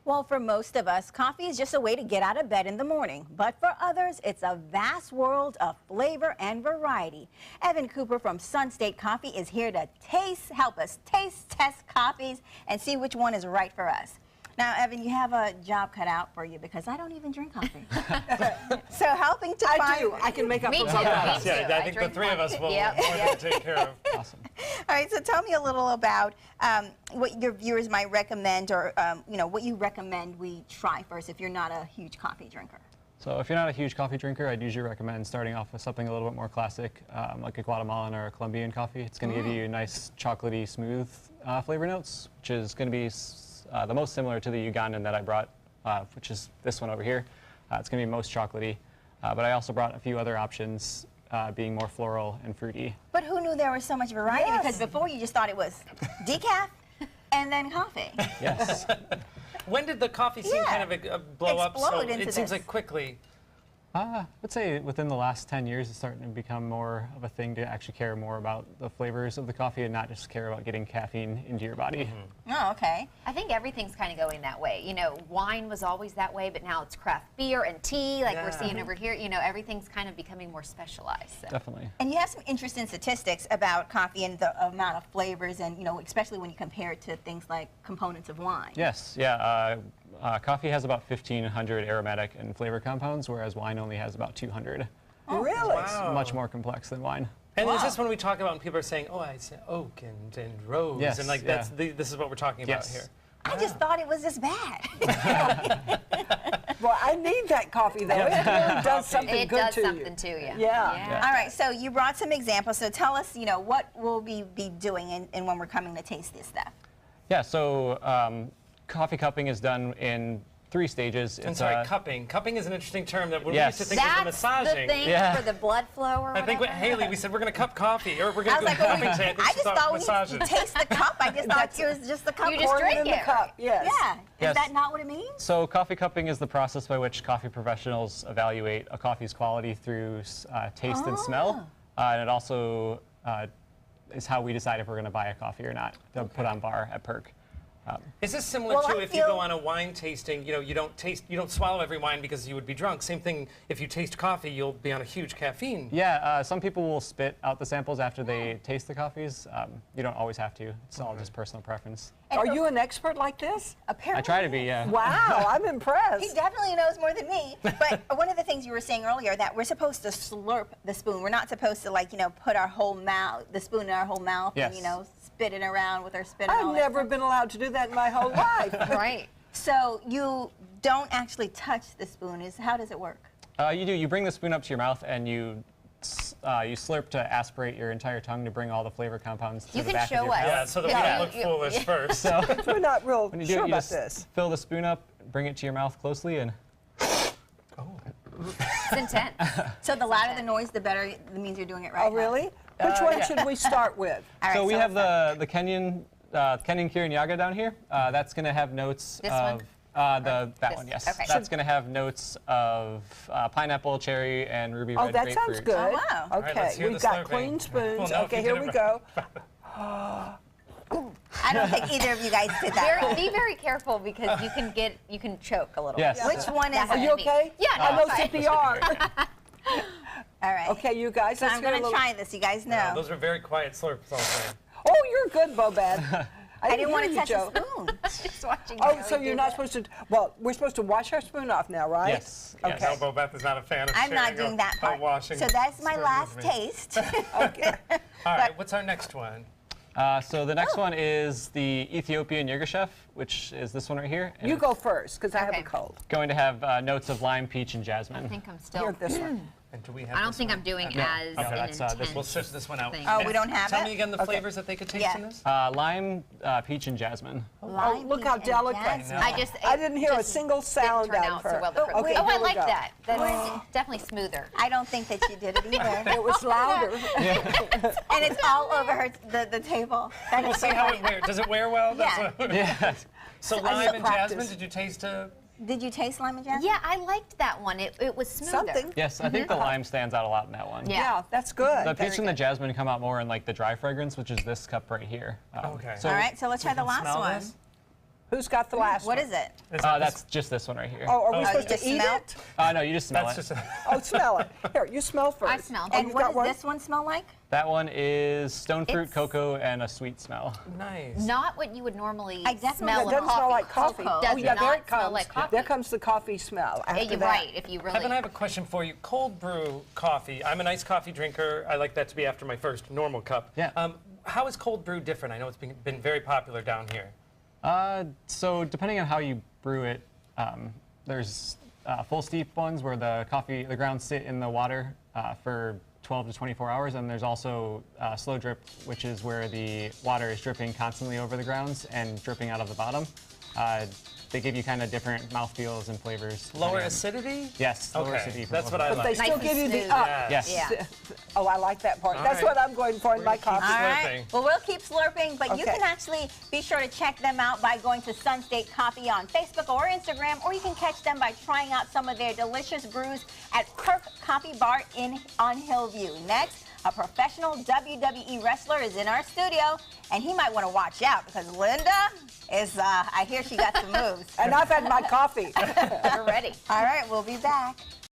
Well, for most of us, coffee is just a way to get out of bed in the morning. But for others, it's a vast world of flavor and variety. Evan Cooper from Sun State Coffee is here to help us taste test coffees and see which one is right for us. Now, Evan, you have a job cut out for you because I don't even drink coffee. So helping to find... I do. I can make up for both. Yeah, I think the three of us will take care of. Awesome. All right, so tell me a little about what your viewers might recommend, or what you recommend we try first if you're not a huge coffee drinker. So if you're not a huge coffee drinker, I'd usually recommend starting off with something a little bit more classic, like a Guatemalan or a Colombian coffee. It's going to give you nice chocolatey, smooth flavor notes, which is going to be the most similar to the Ugandan that I brought, which is this one over here. It's going to be most chocolatey, but I also brought a few other options, being more floral and fruity. But who knew there was so much variety? Yes. Because before you just thought it was decaf and then coffee. Yes. When did the coffee scene kind of blow up? So it seems like quickly. I would say within the last 10 years, it's starting to become more of a thing to actually care more about the flavors of the coffee and not just care about getting caffeine into your body. Oh, okay. I think everything's kind of going that way. You know, wine was always that way, but now it's craft beer and tea, like we're seeing over here. You know, everything's kind of becoming more specialized. So. Definitely. And you have some interesting statistics about coffee and the amount of flavors, and especially when you compare it to things like components of wine. Yes, yeah. Coffee has about 1,500 aromatic and flavor compounds, whereas wine only has about 200. Oh, really? Wow. It's much more complex than wine. And is this when we talk about when people are saying, oh, I say oak and rose, and like this is what we're talking about here? I just thought it was this bad. Well, I need that coffee, though. It really does something good to you. It does something to you. Yeah. All right, so you brought some examples. So tell us, what we'll be doing and when we're coming to taste this stuff. Yeah, so coffee cupping is done in 3 stages. I'm sorry, cupping. Cupping is an interesting term that we used to think was the massaging. The thing for the blood flow or whatever. I think with Haley, we said we're going to cup coffee, or we're going to go cupping today. I just thought when you taste the cup, I just thought it was just the cup. You just drink in the cup, yes. Yeah. Is that not what it means? So coffee cupping is the process by which coffee professionals evaluate a coffee's quality through taste and smell. And it also is how we decide if we're going to buy a coffee or not. They'll put on bar at Perk. Is this similar to if you go on a wine tasting, you don't swallow every wine because you would be drunk. Same thing, if you taste coffee, you'll be on a huge caffeine. Yeah, some people will spit out the samples after they taste the coffees. You don't always have to. It's all just personal preference. Are you an expert like this? Apparently. I try to be, yeah. Wow, I'm impressed. He definitely knows more than me. But one of the things you were saying earlier, that we're supposed to slurp the spoon. We're not supposed to, put our whole mouth, the spoon in our whole mouth, and spit it around with our spit. I've never been allowed to do that in my whole life. Right. So you don't actually touch the spoon. How does it work? You do. You bring the spoon up to your mouth and you slurp to aspirate your entire tongue to bring all the flavor compounds to the back of your mouth. Yeah, so that we don't look foolish first. So we're not real when you sure do it, you about just this. Fill the spoon up, bring it to your mouth closely, and... It's intense. So the louder the noise, the better it means you're doing it right. Oh, really? Which one should we start with? All right, so we have the Kenyan Kirinyaga down here. That's going to have notes of... that one, yes. Okay. That's going to have notes of pineapple, cherry, and ruby red grapefruit. Oh, that sounds good. Oh, wow. Okay, we've got clean spoons. Okay, here we go. I don't think either of you guys did that. Be very careful because you can choke a little. Yes. Which one is Are it? you okay? Yeah, I know CPR. All right. Okay, you guys, So I'm going to try this. You guys know. Those are very quiet slurps all day. Oh, you're good, Bobad. I didn't want to touch Joe. the spoon. Just watching. Oh, so you're not supposed to. Well, we're supposed to wash our spoon off now, right? Yes. Okay. No, Bo Beth is not a fan of I'm not sharing doing that part. washing. So that's my spoon last with me. taste. Okay. All right, what's our next one? So the next one is the Ethiopian Yirgacheffe, which is this one right here. And You go first, because I have a Okay. cold. going to have notes of lime, peach, and jasmine. I think I'm still. Here, this one. And do we have I don't this think one? I'm doing No. as Okay, an that's, intense. we'll sift this one out. thing. Oh, we don't have Tell it? me again the flavors that they could taste Yeah. in this. Lime, peach, and jasmine. Lime, look peach, how and delicate. jasmine. I didn't hear a single sound didn't turn out of out so her. well the first Okay, time. Oh, I here we like go. that. That's definitely smoother. I don't think that you did it either. It was louder. And it's all over the table. That We'll is see so how funny. it wears. Does it wear well? Yeah. Yes. So I lime and practice. jasmine, did you taste Did you taste lime and jasmine? Yeah, I liked that one. It was smoother. Something. Yes, I think the lime stands out a lot in that one. Yeah. Yeah, that's good. The peach and the jasmine come out more in like the dry fragrance, which is this cup right here. Okay. So All right, so let's try the can last smell one. this? Who's got the last What one? is it? That's just this one right here. Oh, are we Oh, supposed you to just eat smell? it? No, you just smell That's it. just Oh, smell it. Here, you smell first. I smell. Oh, And you've what got does one? this one smell like? That one is stone fruit, It's- cocoa, and a sweet smell. nice. Not what you would normally I definitely- smell That of doesn't coffee. smell like coffee. Cocoa Oh, does yeah, there not it comes. smell like coffee. There comes the coffee smell after You're that. right. If you really. Evan, I have a question for you. Cold brew coffee. I'm an iced coffee drinker. I like that to be after my first normal cup. Yeah. How is cold brew different? I know it's been very popular down here. So depending on how you brew it, there's full steep ones where the grounds sit in the water for 12 to 24 hours, and there's also slow drip, which is where the water is dripping constantly over the grounds and dripping out of the bottom. They give you kind of different mouthfeels and flavors. Lower depending on- acidity? Yes, lower Okay, acidity. for that's both what of I them. But they like. still Nice give and you the smooth. up. Yes. Yeah. Oh, I like that part. All That's right. what I'm going for in my keep coffee. All right. Slurping. Well, we'll keep slurping, but you Okay. can actually be sure to check them out by going to Sun State Coffee on Facebook or Instagram, or you can catch them by trying out some of their delicious brews at Kirk Coffee Bar on Hillview. Next, a professional WWE wrestler is in our studio, and he might want to watch out because Linda is, I hear she got some moves. And I've had my coffee. We're ready. All right, we'll be back.